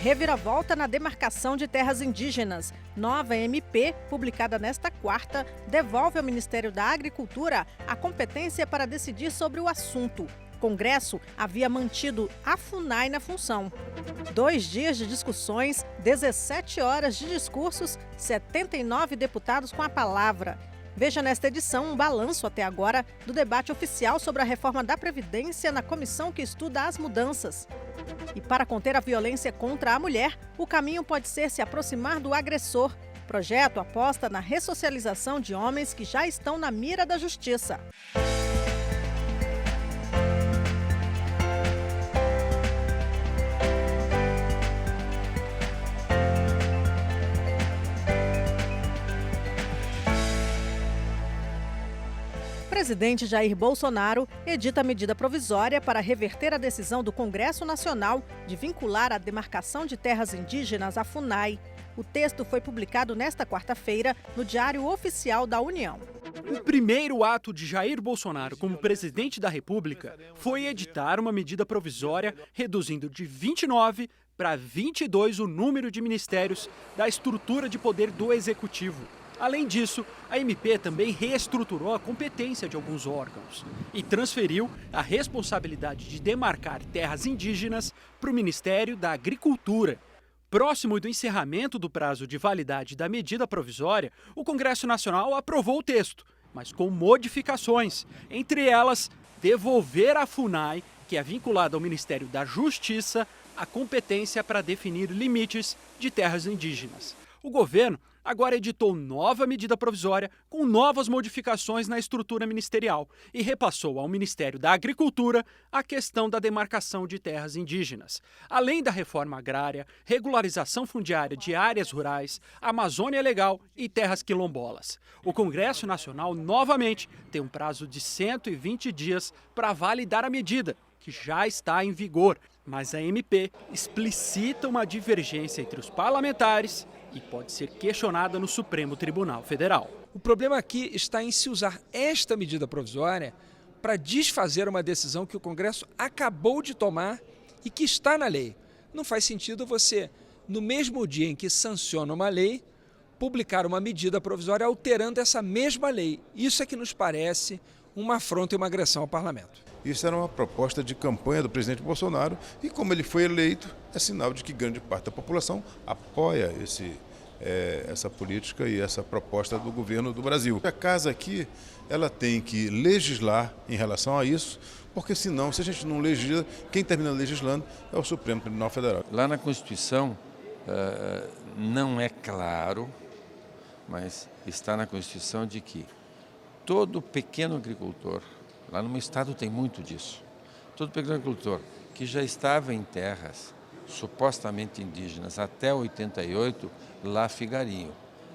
Reviravolta na demarcação de terras indígenas. Nova MP, publicada nesta quarta, devolve ao Ministério da Agricultura a competência para decidir sobre o assunto. O Congresso havia mantido a FUNAI na função. 2 dias de discussões, 17 horas de discursos, 79 deputados com a palavra. Veja nesta edição um balanço até agora do debate oficial sobre a reforma da Previdência na comissão que estuda as mudanças. E para conter a violência contra a mulher, o caminho pode ser se aproximar do agressor. O projeto aposta na ressocialização de homens que já estão na mira da justiça. O presidente Jair Bolsonaro edita medida provisória para reverter a decisão do Congresso Nacional de vincular a demarcação de terras indígenas à FUNAI. O texto foi publicado nesta quarta-feira no Diário Oficial da União. O primeiro ato de Jair Bolsonaro como presidente da República foi editar uma medida provisória reduzindo de 29 para 22 o número de ministérios da estrutura de poder do Executivo. Além disso, a MP também reestruturou a competência de alguns órgãos e transferiu a responsabilidade de demarcar terras indígenas para o Ministério da Agricultura. Próximo do encerramento do prazo de validade da medida provisória, o Congresso Nacional aprovou o texto, mas com modificações, entre elas, devolver à FUNAI, que é vinculada ao Ministério da Justiça, a competência para definir limites de terras indígenas. O governo agora editou nova medida provisória com novas modificações na estrutura ministerial e repassou ao Ministério da Agricultura a questão da demarcação de terras indígenas. Além da reforma agrária, regularização fundiária de áreas rurais, Amazônia Legal e terras quilombolas. O Congresso Nacional novamente tem um prazo de 120 dias para validar a medida, que já está em vigor, mas a MP explicita uma divergência entre os parlamentares e pode ser questionada no Supremo Tribunal Federal. O problema aqui está em se usar esta medida provisória para desfazer uma decisão que o Congresso acabou de tomar e que está na lei. Não faz sentido você, no mesmo dia em que sanciona uma lei, publicar uma medida provisória alterando essa mesma lei. Isso é que nos parece uma afronta e uma agressão ao parlamento. Isso era uma proposta de campanha do presidente Bolsonaro e, como ele foi eleito, é sinal de que grande parte da população apoia essa política e essa proposta do governo do Brasil. A casa aqui, ela tem que legislar em relação a isso, porque senão, se a gente não legisla, quem termina legislando é o Supremo Tribunal Federal. Lá na Constituição não é claro, mas está na Constituição de que todo pequeno agricultor, lá no meu estado tem muito disso, todo pequeno agricultor que já estava em terras supostamente indígenas até 88, lá figariam.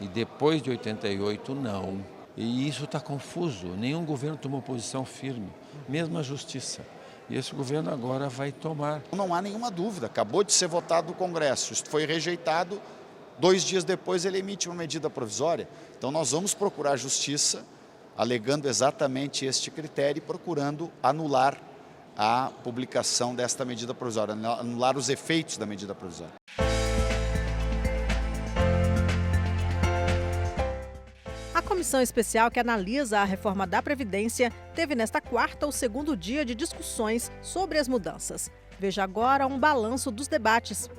E depois de 88, não. E isso está confuso, nenhum governo tomou posição firme, mesmo a Justiça. E esse governo agora vai tomar. Não há nenhuma dúvida, acabou de ser votado no Congresso, isso foi rejeitado, 2 dias depois ele emite uma medida provisória. Então nós vamos procurar a Justiça, alegando exatamente este critério e procurando anular a publicação desta medida provisória, anular os efeitos da medida provisória. A comissão especial que analisa a reforma da Previdência teve nesta quarta o 2º dia de discussões sobre as mudanças. Veja agora um balanço dos debates.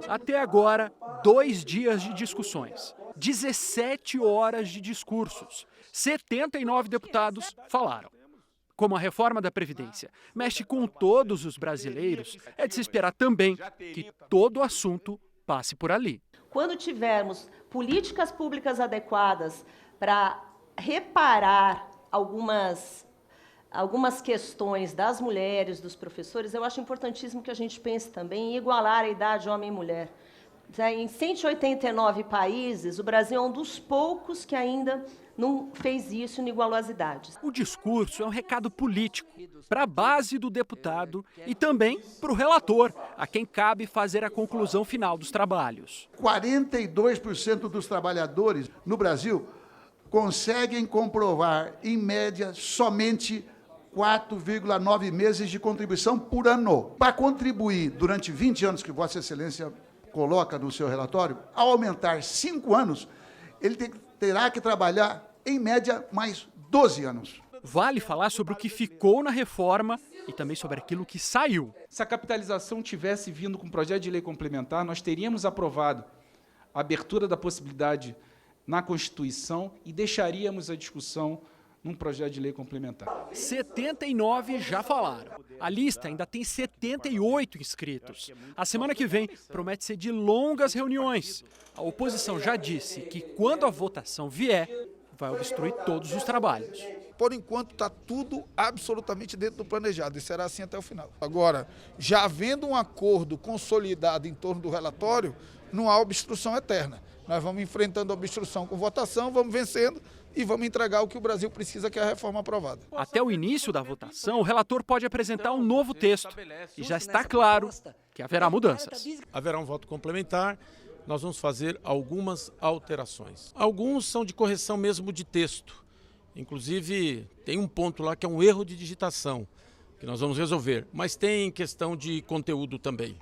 Até agora, 2 dias de discussões, 17 horas de discursos, 79 deputados falaram. Como a reforma da Previdência mexe com todos os brasileiros, é de se esperar também que todo o assunto passe por ali. Quando tivermos políticas públicas adequadas para reparar algumas questões das mulheres, dos professores, eu acho importantíssimo que a gente pense também em igualar a idade homem e mulher. Em 189 países, o Brasil é um dos poucos que ainda não fez isso e não igualou as idades. O discurso é um recado político para a base do deputado e também para o relator, a quem cabe fazer a conclusão final dos trabalhos. 42% dos trabalhadores no Brasil conseguem comprovar, em média, somente 4,9 meses de contribuição por ano. Para contribuir durante 20 anos que Vossa Excelência coloca no seu relatório, ao aumentar 5 anos, ele terá que trabalhar, em média, mais 12 anos. Vale falar sobre o que ficou na reforma e também sobre aquilo que saiu. Se a capitalização tivesse vindo com um projeto de lei complementar, nós teríamos aprovado a abertura da possibilidade na Constituição e deixaríamos a discussão num projeto de lei complementar. 79 já falaram. A lista ainda tem 78 inscritos. A semana que vem promete ser de longas reuniões. A oposição já disse que quando a votação vier, vai obstruir todos os trabalhos. Por enquanto está tudo absolutamente dentro do planejado e será assim até o final. Agora, já havendo um acordo consolidado em torno do relatório, não há obstrução eterna. Nós vamos enfrentando a obstrução com votação, vamos vencendo e vamos entregar o que o Brasil precisa, que é a reforma aprovada. Até o início da votação, o relator pode apresentar um novo texto. E já está claro que haverá mudanças. Haverá um voto complementar, nós vamos fazer algumas alterações. Alguns são de correção mesmo de texto. Inclusive, tem um ponto lá que é um erro de digitação, que nós vamos resolver. Mas tem questão de conteúdo também.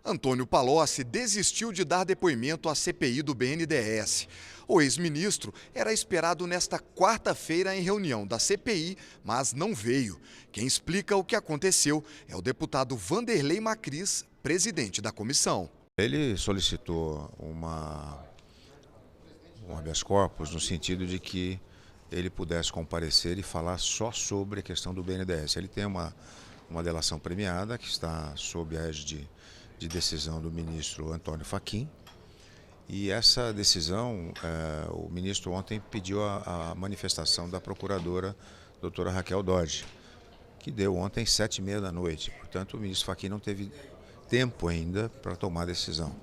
Antônio Palocci desistiu de dar depoimento à CPI do BNDES. O ex-ministro era esperado nesta quarta-feira em reunião da CPI, mas não veio. Quem explica o que aconteceu é o deputado Vanderlei Macris, presidente da comissão. Ele solicitou um habeas corpus no sentido de que ele pudesse comparecer e falar só sobre a questão do BNDES. Ele tem uma delação premiada que está sob a égide de decisão do ministro Antônio Fachin. E essa decisão, o ministro ontem pediu a manifestação da procuradora doutora Raquel Dodge, que deu ontem 7h30 da noite. Portanto, o ministro Fachin não teve tempo ainda para tomar a decisão.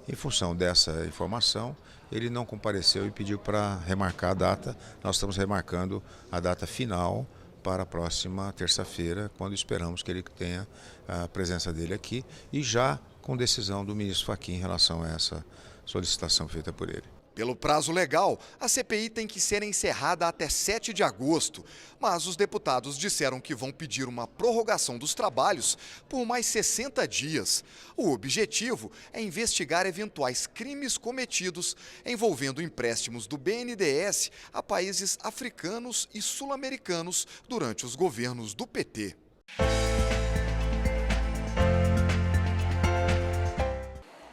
Em função dessa informação, ele não compareceu e pediu para remarcar a data. Nós estamos remarcando a data final para a próxima terça-feira, quando esperamos que ele tenha a presença dele aqui e já com decisão do ministro Fachin em relação a essa solicitação feita por ele. Pelo prazo legal, a CPI tem que ser encerrada até 7 de agosto, mas os deputados disseram que vão pedir uma prorrogação dos trabalhos por mais 60 dias. O objetivo é investigar eventuais crimes cometidos envolvendo empréstimos do BNDES a países africanos e sul-americanos durante os governos do PT.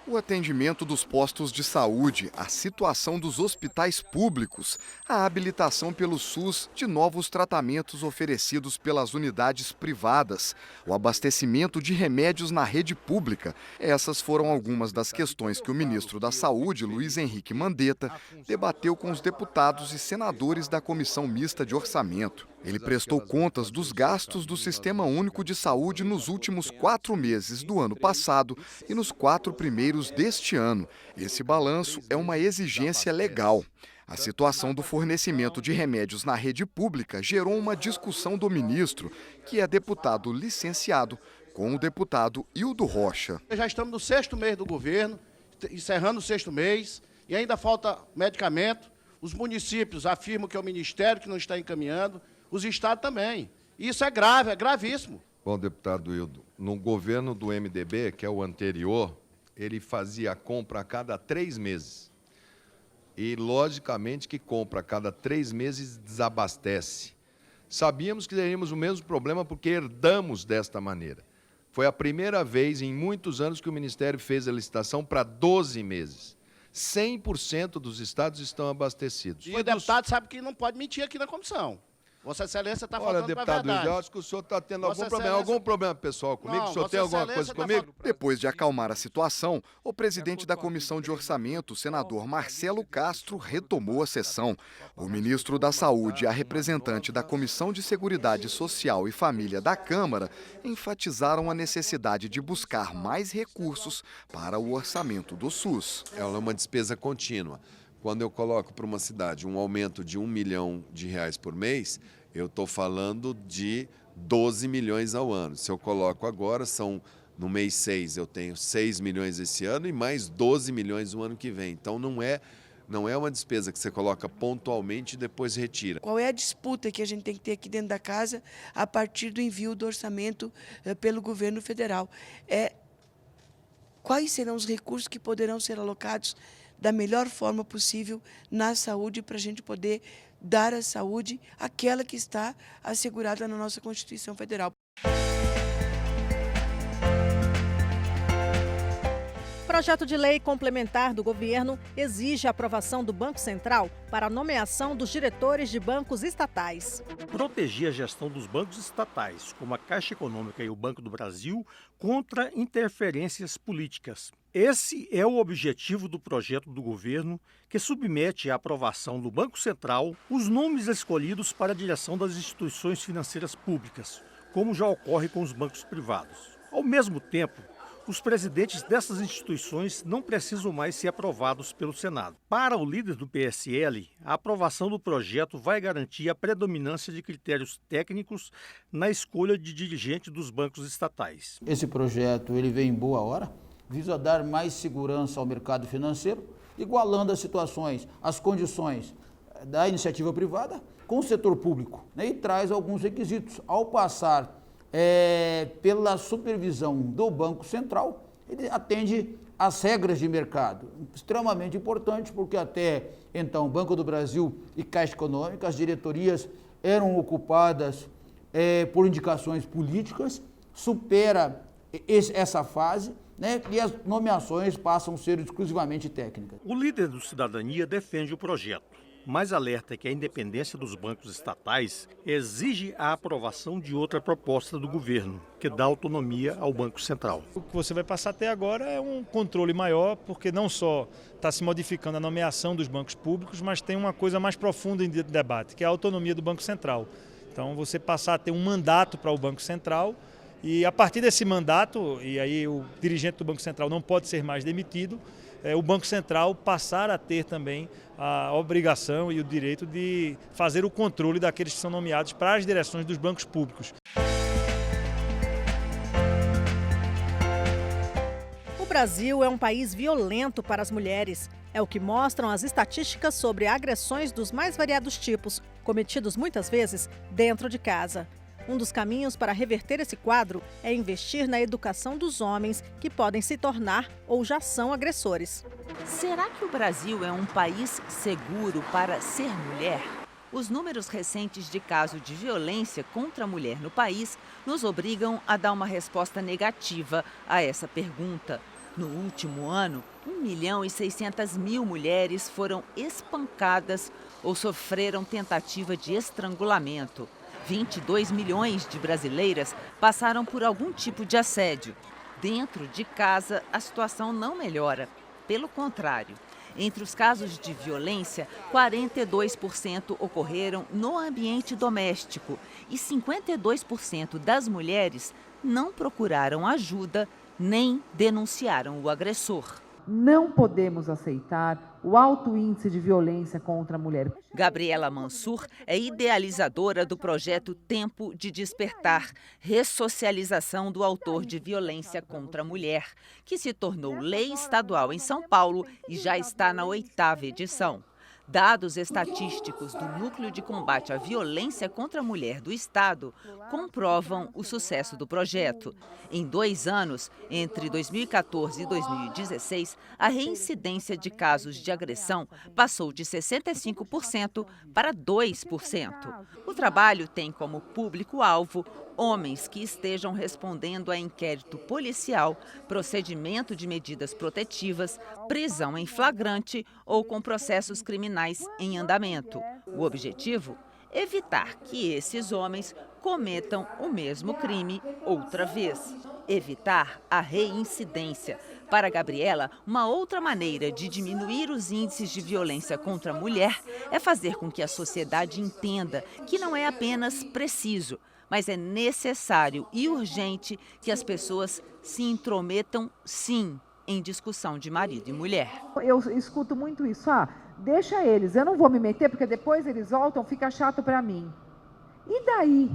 O atendimento dos postos de saúde, a situação dos hospitais públicos, a habilitação pelo SUS de novos tratamentos oferecidos pelas unidades privadas, o abastecimento de remédios na rede pública. Essas foram algumas das questões que o ministro da Saúde, Luiz Henrique Mandetta, debateu com os deputados e senadores da Comissão Mista de Orçamento. Ele prestou contas dos gastos do Sistema Único de Saúde nos últimos 4 meses do ano passado e nos 4 primeiros deste ano. Esse balanço é uma exigência legal. A situação do fornecimento de remédios na rede pública gerou uma discussão do ministro, que é deputado licenciado, com o deputado Hildo Rocha. Já estamos no 6º mês do governo, encerrando o 6º mês, e ainda falta medicamento. Os municípios afirmam que é o Ministério que não está encaminhando, os estados também. Isso é grave, é gravíssimo. Bom, deputado Hildo, no governo do MDB, que é o anterior, ele fazia compra a cada 3 meses. E, logicamente, que compra a cada 3 meses desabastece. Sabíamos que teríamos o mesmo problema porque herdamos desta maneira. Foi a primeira vez em muitos anos que o Ministério fez a licitação para 12 meses. 100% dos estados estão abastecidos. E o deputado sabe que não pode mentir aqui na comissão. Vossa Excelência está falando para a verdade. Olha, deputado, eu acho que o senhor está tendo algum problema pessoal comigo? Não, o senhor tem alguma coisa comigo? Depois de acalmar a situação, o presidente da Comissão de Orçamento, o senador Marcelo Castro, retomou a sessão. O ministro da Saúde e a representante da Comissão de Seguridade Social e Família da Câmara enfatizaram a necessidade de buscar mais recursos para o orçamento do SUS. É uma despesa contínua. Quando eu coloco para uma cidade um aumento de R$1 milhão por mês, eu estou falando de 12 milhões ao ano. Se eu coloco agora, no mês 6 eu tenho 6 milhões esse ano e mais 12 milhões no ano que vem. Então não Não é uma despesa que você coloca pontualmente e depois retira. Qual é a disputa que a gente tem que ter aqui dentro da casa a partir do envio do orçamento pelo governo federal? Quais serão os recursos que poderão ser alocados da melhor forma possível na saúde para a gente poder dar à saúde aquela que está assegurada na nossa Constituição Federal. O projeto de lei complementar do governo exige a aprovação do Banco Central para a nomeação dos diretores de bancos estatais. Proteger a gestão dos bancos estatais, como a Caixa Econômica e o Banco do Brasil, contra interferências políticas. Esse é o objetivo do projeto do governo, que submete à aprovação do Banco Central os nomes escolhidos para a direção das instituições financeiras públicas, como já ocorre com os bancos privados. Ao mesmo tempo, os presidentes dessas instituições não precisam mais ser aprovados pelo Senado. Para o líder do PSL, a aprovação do projeto vai garantir a predominância de critérios técnicos na escolha de dirigente dos bancos estatais. Esse projeto ele vem em boa hora, visa dar mais segurança ao mercado financeiro, igualando as condições da iniciativa privada com o setor público, né, e traz alguns requisitos. Ao passar pela supervisão do Banco Central, ele atende às regras de mercado, extremamente importante, porque até então Banco do Brasil e Caixa Econômica, as diretorias eram ocupadas por indicações políticas, supera essa fase, né, e as nomeações passam a ser exclusivamente técnicas. O líder do Cidadania defende o projeto, mas alerta que a independência dos bancos estatais exige a aprovação de outra proposta do governo, que dá autonomia ao Banco Central. O que você vai passar até agora é um controle maior, porque não só está se modificando a nomeação dos bancos públicos, mas tem uma coisa mais profunda em debate, que é a autonomia do Banco Central. Então, você passar a ter um mandato para o Banco Central, e a partir desse mandato, e aí o dirigente do Banco Central não pode ser mais demitido, o Banco Central passar a ter também a obrigação e o direito de fazer o controle daqueles que são nomeados para as direções dos bancos públicos. O Brasil é um país violento para as mulheres. É o que mostram as estatísticas sobre agressões dos mais variados tipos, cometidos muitas vezes dentro de casa. Um dos caminhos para reverter esse quadro é investir na educação dos homens que podem se tornar ou já são agressores. Será que o Brasil é um país seguro para ser mulher? Os números recentes de casos de violência contra a mulher no país nos obrigam a dar uma resposta negativa a essa pergunta. No último ano, 1.600.000 mulheres foram espancadas ou sofreram tentativa de estrangulamento. 22 milhões de brasileiras passaram por algum tipo de assédio. Dentro de casa, a situação não melhora. Pelo contrário, entre os casos de violência, 42% ocorreram no ambiente doméstico e 52% das mulheres não procuraram ajuda nem denunciaram o agressor. Não podemos aceitar o alto índice de violência contra a mulher. Gabriela Mansur é idealizadora do projeto Tempo de Despertar, ressocialização do autor de violência contra a mulher, que se tornou lei estadual em São Paulo e já está na 8ª edição. Dados estatísticos do Núcleo de Combate à Violência contra a Mulher do Estado comprovam o sucesso do projeto. Em 2 anos, entre 2014 e 2016, a reincidência de casos de agressão passou de 65% para 2%. O trabalho tem como público-alvo homens que estejam respondendo a inquérito policial, procedimento de medidas protetivas, prisão em flagrante ou com processos criminais em andamento. O objetivo? Evitar que esses homens cometam o mesmo crime outra vez. Evitar a reincidência. Para Gabriela, uma outra maneira de diminuir os índices de violência contra a mulher é fazer com que a sociedade entenda que não é apenas preciso, mas é necessário e urgente que as pessoas se intrometam, sim, em discussão de marido e mulher. Eu escuto muito isso, deixa eles, eu não vou me meter porque depois eles voltam, fica chato para mim. E daí?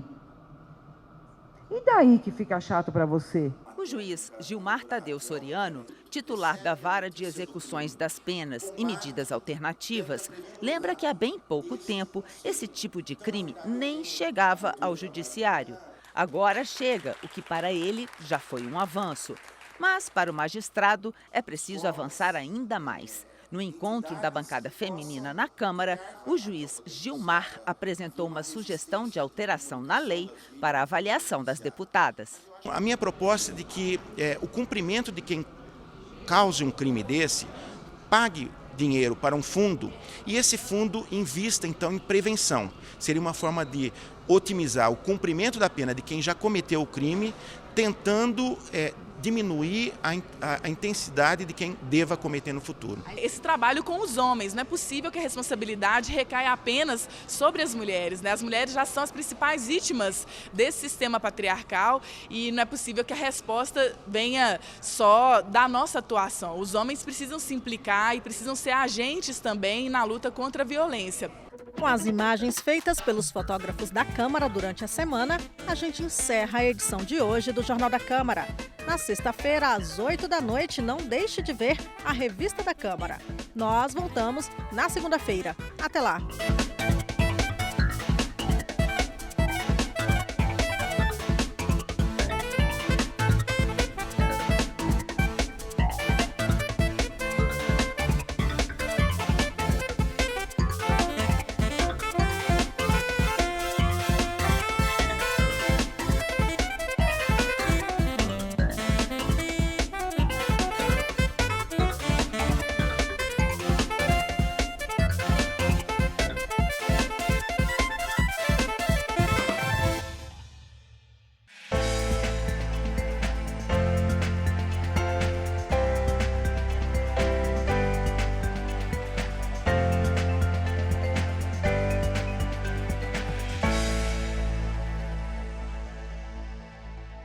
E daí que fica chato para você? O juiz Gilmar Tadeu Soriano, titular da Vara de Execuções das Penas e Medidas Alternativas, lembra que há bem pouco tempo esse tipo de crime nem chegava ao judiciário. Agora chega, o que para ele já foi um avanço. Mas para o magistrado é preciso avançar ainda mais. No encontro da bancada feminina na Câmara, o juiz Gilmar apresentou uma sugestão de alteração na lei para a avaliação das deputadas. A minha proposta é de que o cumprimento de quem cause um crime desse pague dinheiro para um fundo e esse fundo invista então em prevenção. Seria uma forma de otimizar o cumprimento da pena de quem já cometeu o crime, tentando diminuir a intensidade de quem deva cometer no futuro. Esse trabalho com os homens, não é possível que a responsabilidade recaia apenas sobre as mulheres, né? As mulheres já são as principais vítimas desse sistema patriarcal e não é possível que a resposta venha só da nossa atuação. Os homens precisam se implicar e precisam ser agentes também na luta contra a violência. Com as imagens feitas pelos fotógrafos da Câmara durante a semana, a gente encerra a edição de hoje do Jornal da Câmara. Na sexta-feira, às 20h, não deixe de ver a Revista da Câmara. Nós voltamos na segunda-feira. Até lá!